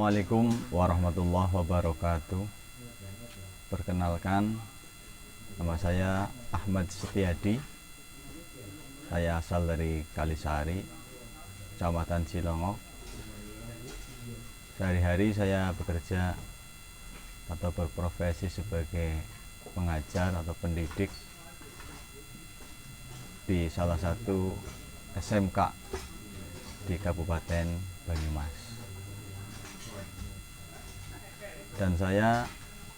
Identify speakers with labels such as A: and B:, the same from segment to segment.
A: Assalamualaikum warahmatullahi wabarakatuh. Perkenalkan, nama saya Ahmad Setiadi. Saya asal dari Kalisari, Kecamatan Cilongok. Sehari-hari saya bekerja atau berprofesi sebagai pengajar atau pendidik di salah satu SMK di Kabupaten Banyumas. Dan saya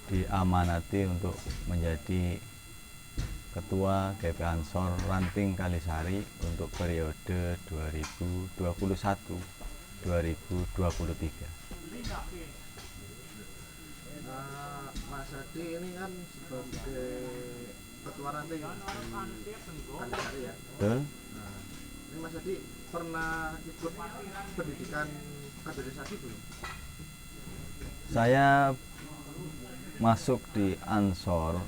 A: diamanati untuk menjadi Ketua GP Ansor Ranting Kalisari untuk periode 2021-2023.
B: Mas Adi ini kan sebagai Ketua Ranting di Kalisari ya.
A: Betul?
B: Nah, ini Mas Adi pernah ikut pendidikan kaderisasi belum?
A: Saya masuk di Ansor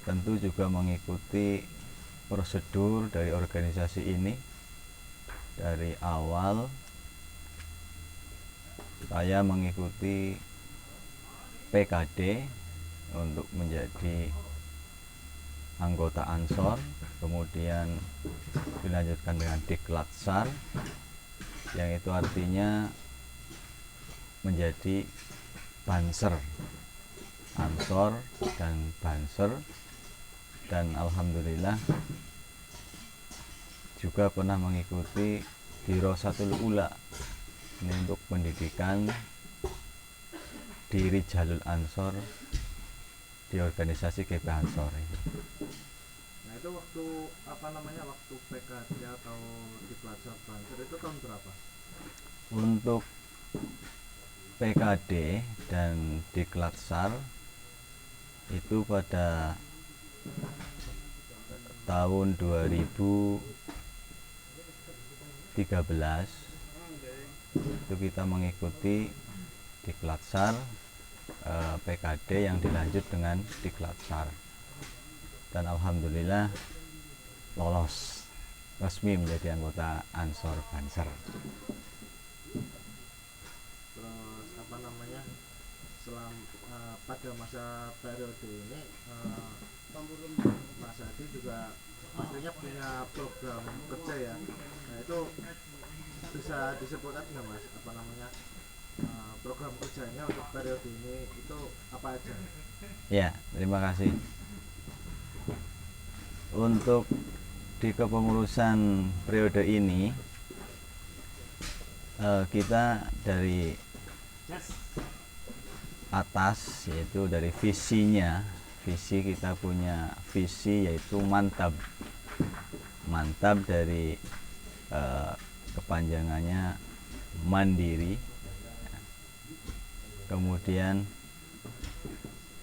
A: tentu juga mengikuti prosedur dari organisasi ini. Dari awal saya mengikuti PKD untuk menjadi anggota Ansor, kemudian dilanjutkan dengan Diklatsar, yang itu artinya menjadi Banser, Ansor dan Banser. Dan alhamdulillah juga pernah mengikuti Dirasatul Ula, ini untuk pendidikan di Rijalul Ansor di organisasi GP Ansor ini.
B: Nah itu waktu waktu PKD atau Diklatsar Banser itu tahun berapa?
A: Untuk PKD dan Diklatsar itu pada tahun 2013 itu kita mengikuti Diklatsar PKD yang dilanjut dengan Diklatsar, dan alhamdulillah lolos resmi menjadi anggota Ansor Banser.
B: Pada masa periode ini Mas Adi juga pastinya punya program kerja ya. Nah itu bisa disebutkan nggak Mas program kerjanya untuk periode ini itu apa aja?
A: Ya, terima kasih. Untuk di kepengurusan periode ini kita dari atas, yaitu dari visinya. Visi, kita punya visi yaitu mantap dari kepanjangannya mandiri, kemudian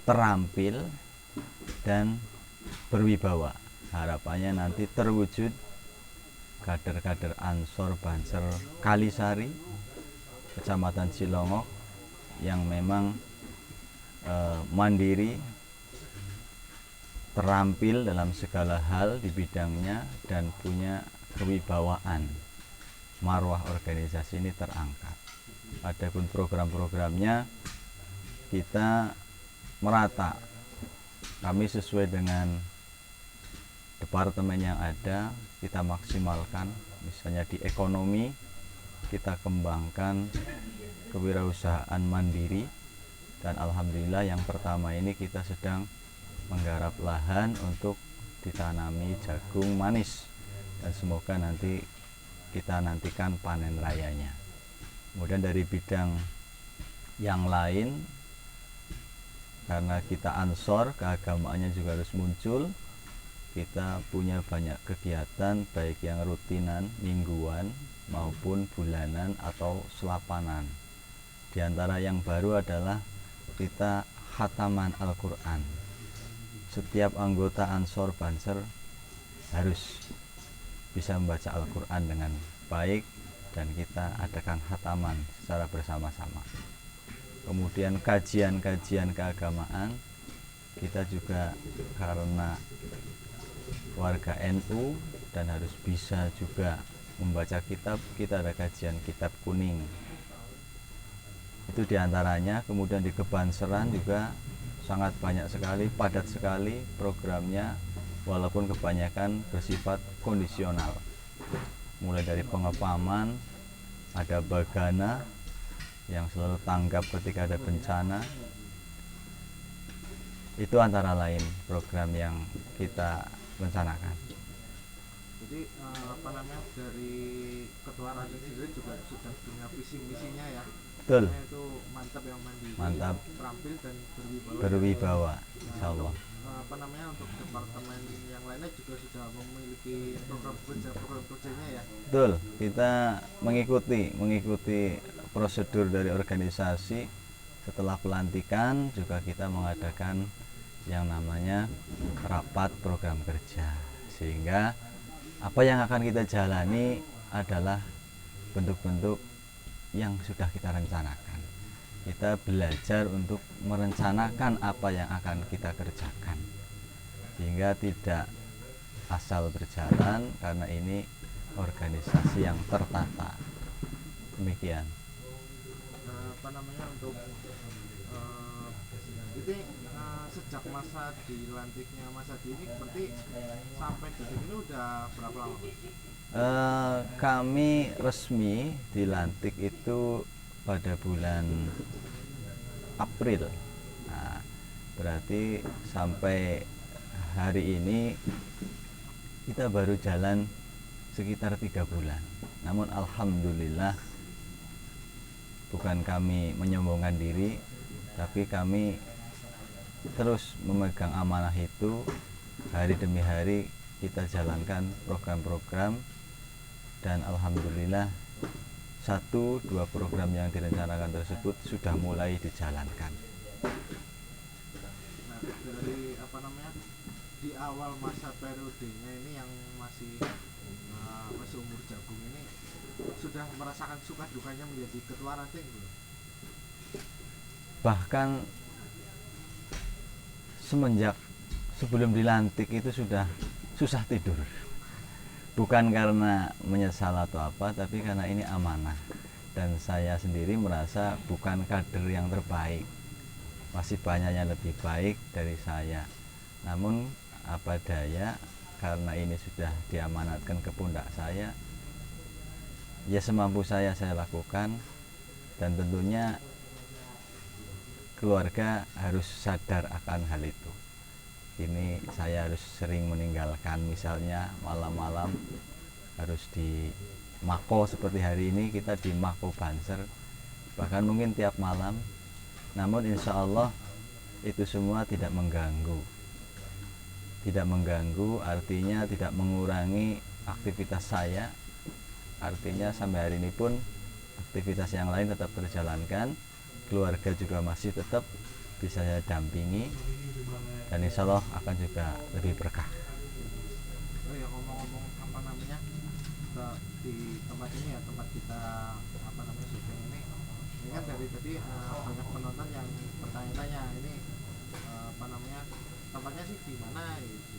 A: terampil dan berwibawa. Harapannya nanti terwujud kader-kader Ansor Banser Kalisari, Kecamatan Cilongok, yang memang mandiri, terampil dalam segala hal di bidangnya, dan punya kewibawaan. Marwah organisasi ini terangkat. Adapun program-programnya kita merata. Kami sesuai dengan departemen yang ada, kita maksimalkan. Misalnya di ekonomi, kita kembangkan kewirausahaan mandiri, dan alhamdulillah yang pertama ini kita sedang menggarap lahan untuk ditanami jagung manis, dan semoga nanti kita nantikan panen rayanya. Kemudian dari bidang yang lain, karena kita Ansor, keagamaannya juga harus muncul. Kita punya banyak kegiatan, baik yang rutinan, mingguan, maupun bulanan atau selapanan. Di antara yang baru adalah kita khataman Al-Quran. Setiap anggota Ansor Banser harus bisa membaca Al-Quran dengan baik, dan kita adakan khataman secara bersama-sama. Kemudian kajian-kajian keagamaan, kita juga karena warga NU dan harus bisa juga membaca kitab, kita ada kajian kitab kuning. Itu diantaranya. Kemudian di Kebanseran juga sangat banyak sekali, padat sekali programnya, walaupun kebanyakan bersifat kondisional. Mulai dari pengepaman, ada bagana yang selalu tanggap ketika ada bencana. Itu antara lain program yang kita rencanakan.
B: Jadi dari ketua ranting sendiri juga sudah punya visi misinya ya.
A: Betul.
B: Itu mantap, yang mandiri,
A: Mantap,
B: terampil dan berwibawa.
A: berwibawa,
B: Nah,
A: insya Allah.
B: untuk departemen yang lainnya juga sudah memiliki program kerjanya ya.
A: Betul, kita mengikuti prosedur dari organisasi. Setelah pelantikan juga kita mengadakan yang namanya rapat program kerja, sehingga apa yang akan kita jalani adalah bentuk-bentuk yang sudah kita rencanakan. Kita belajar untuk merencanakan apa yang akan kita kerjakan, sehingga tidak asal berjalan, karena ini organisasi yang tertata. Demikian.
B: Untuk itu sejak masa dilantiknya Mas Hadi ini berarti sampai detik ini udah berapa lama, Mas?
A: Kami resmi dilantik itu pada bulan April. Nah, berarti sampai hari ini kita baru jalan sekitar 3 bulan. Namun alhamdulillah, bukan kami menyombongkan diri, tapi kami terus memegang amanah itu. Hari demi hari kita jalankan program-program, dan alhamdulillah 1-2 program yang direncanakan tersebut sudah mulai dijalankan.
B: Nah, dari di awal masa periodenya ini yang masih umur jagung ini, sudah merasakan suka dukanya menjadi ketua ranting belum?
A: Bahkan semenjak sebelum dilantik itu sudah susah tidur. Bukan karena menyesal atau apa, tapi karena ini amanah. Dan saya sendiri merasa bukan kader yang terbaik. Masih banyak yang lebih baik dari saya. Namun apa daya, karena ini sudah diamanatkan ke pundak saya, ya semampu saya lakukan. Dan tentunya keluarga harus sadar akan hal itu. Ini saya harus sering meninggalkan, misalnya malam-malam harus di Mako, seperti hari ini kita di Mako Banser, bahkan mungkin tiap malam. Namun insya Allah itu semua tidak mengganggu. Tidak mengganggu artinya tidak mengurangi aktivitas saya. Artinya sampai hari ini pun aktivitas yang lain tetap terjalankan, keluarga juga masih tetap bisa saya dampingi, dan insya Allah akan juga lebih berkah.
B: Oh ya, ngomong-ngomong di tempat ini ya, tempat kita syuting ini kan dari tadi banyak penonton yang bertanya-tanya ini tempatnya sih di mana gitu.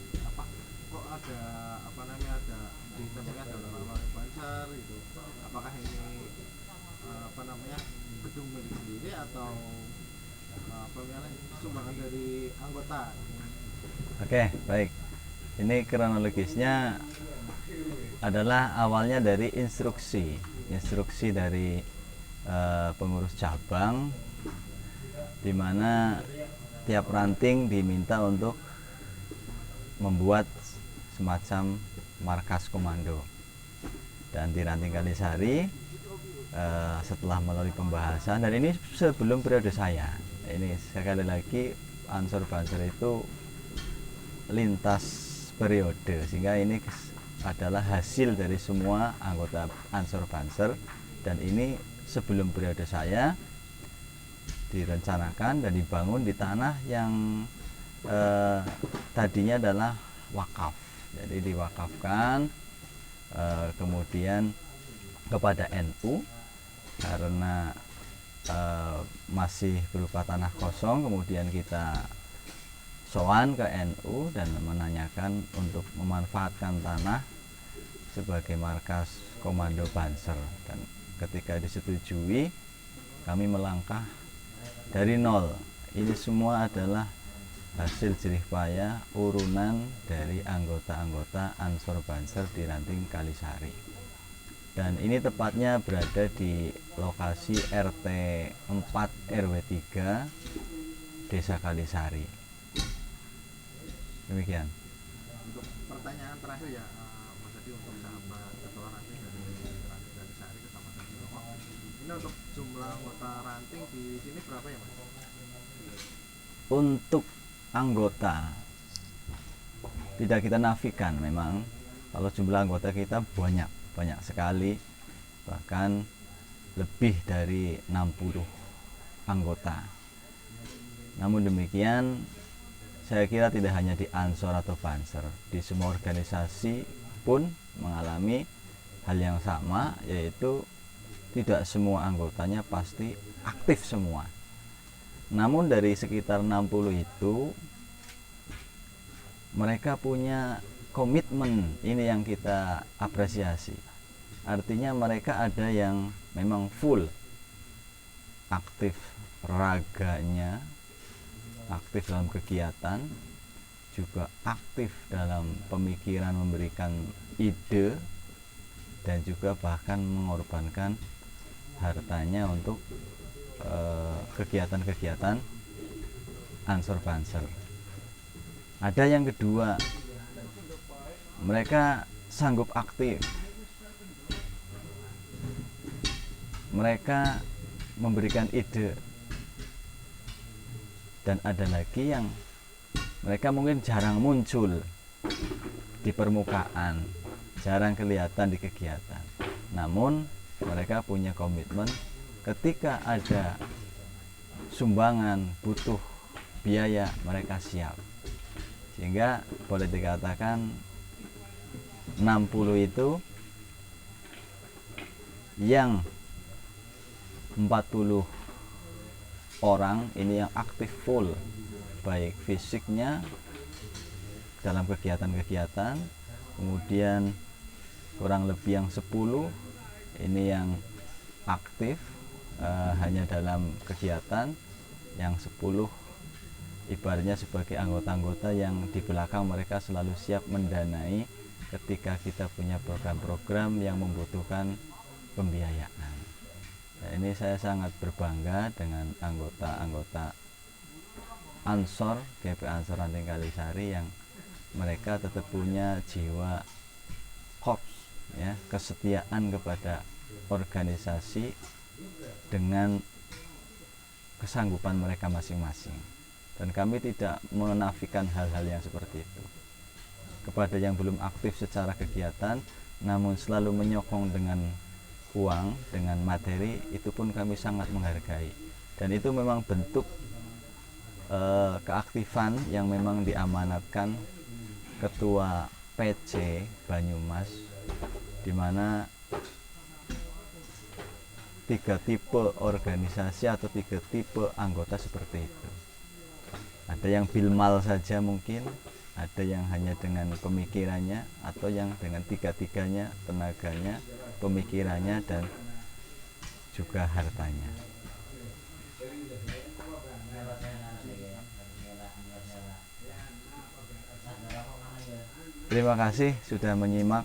B: Kok ada ada di tempatnya ada orang-orang Banser gitu. Apakah ini gedung milik sendiri atau sumbangan dari anggota?
A: Oke, baik. Ini kronologisnya adalah awalnya dari instruksi dari pengurus cabang, di mana tiap ranting diminta untuk membuat semacam markas komando. Dan di ranting Kalisari, setelah melalui pembahasan, dan ini sebelum periode saya, ini sekali lagi Ansor Banser itu lintas periode, sehingga ini adalah hasil dari semua anggota Ansor Banser, dan ini sebelum periode saya direncanakan dan dibangun di tanah yang tadinya adalah wakaf. Jadi diwakafkan kemudian kepada NU karena masih berupa tanah kosong. Kemudian kita sowan ke NU dan menanyakan untuk memanfaatkan tanah sebagai markas komando Banser, dan ketika disetujui kami melangkah dari nol. Ini semua adalah hasil jerih payah urunan dari anggota-anggota Ansor Banser di Ranting Kalisari. Dan ini tepatnya berada di lokasi RT 4 RW 3 Desa Kalisari. Demikian.
B: Untuk pertanyaan terakhir ya, Mas Adi, untuk sahabat ketua ranting dari Ranting Kalisari Kecamatan Cilongok, ini untuk jumlah anggota ranting di sini berapa ya Mas?
A: Untuk anggota tidak kita nafikan, memang kalau jumlah anggota kita banyak sekali, bahkan lebih dari 60 anggota. Namun demikian, saya kira tidak hanya di Ansor atau Banser, di semua organisasi pun mengalami hal yang sama, yaitu tidak semua anggotanya pasti aktif semua. Namun dari sekitar 60 itu, mereka punya komitmen, ini yang kita apresiasi. Artinya mereka ada yang memang full aktif raganya, aktif dalam kegiatan, juga aktif dalam pemikiran, memberikan ide, dan juga bahkan mengorbankan hartanya untuk kegiatan-kegiatan Ansor Banser. Ada yang kedua, mereka sanggup aktif, mereka memberikan ide. Dan ada lagi yang mereka mungkin jarang muncul di permukaan, jarang kelihatan di kegiatan, namun mereka punya komitmen. Ketika ada sumbangan, butuh biaya, mereka siap. Sehingga boleh dikatakan 60 itu yang 40 orang ini yang aktif full, baik fisiknya dalam kegiatan-kegiatan, kemudian kurang lebih yang 10 ini yang aktif hanya dalam kegiatan, yang 10 ibaratnya sebagai anggota-anggota yang di belakang mereka selalu siap mendanai ketika kita punya program-program yang membutuhkan pembiayaan. Nah, ini saya sangat berbangga dengan anggota-anggota Ansor, GP Ansor Ranting Kalisari, yang mereka tetap punya jiwa korps, ya, kesetiaan kepada organisasi dengan kesanggupan mereka masing-masing. Dan kami tidak menafikan hal-hal yang seperti itu. Kepada yang belum aktif secara kegiatan, namun selalu menyokong dengan uang, dengan materi, itu pun kami sangat menghargai. Dan itu memang bentuk keaktifan yang memang diamanatkan Ketua PC Banyumas, di mana 3 tipe organisasi atau 3 tipe anggota seperti itu. Ada yang bilmal saja mungkin, ada yang hanya dengan pemikirannya, atau yang dengan tiga-tiganya, tenaganya, pemikirannya, dan juga hartanya. Terima kasih sudah menyimak.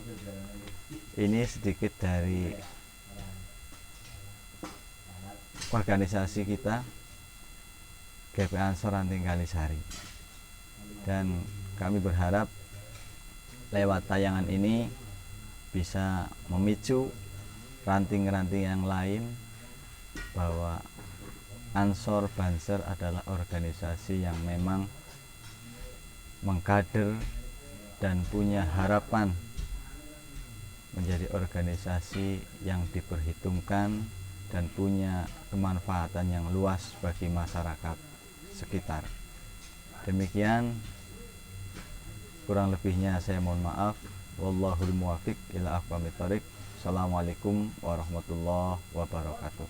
A: Ini sedikit dari organisasi kita, GP Ansor Ranting Kalisari. Dan kami berharap lewat tayangan ini bisa memicu ranting-ranting yang lain bahwa Ansor Banser adalah organisasi yang memang mengkader dan punya harapan menjadi organisasi yang diperhitungkan dan punya kemanfaatan yang luas bagi masyarakat sekitar. Demikian, kurang lebihnya saya mohon maaf. Wallahul muwafiq ila aqwamit thoriq. Assalamualaikum warahmatullahi wabarakatuh.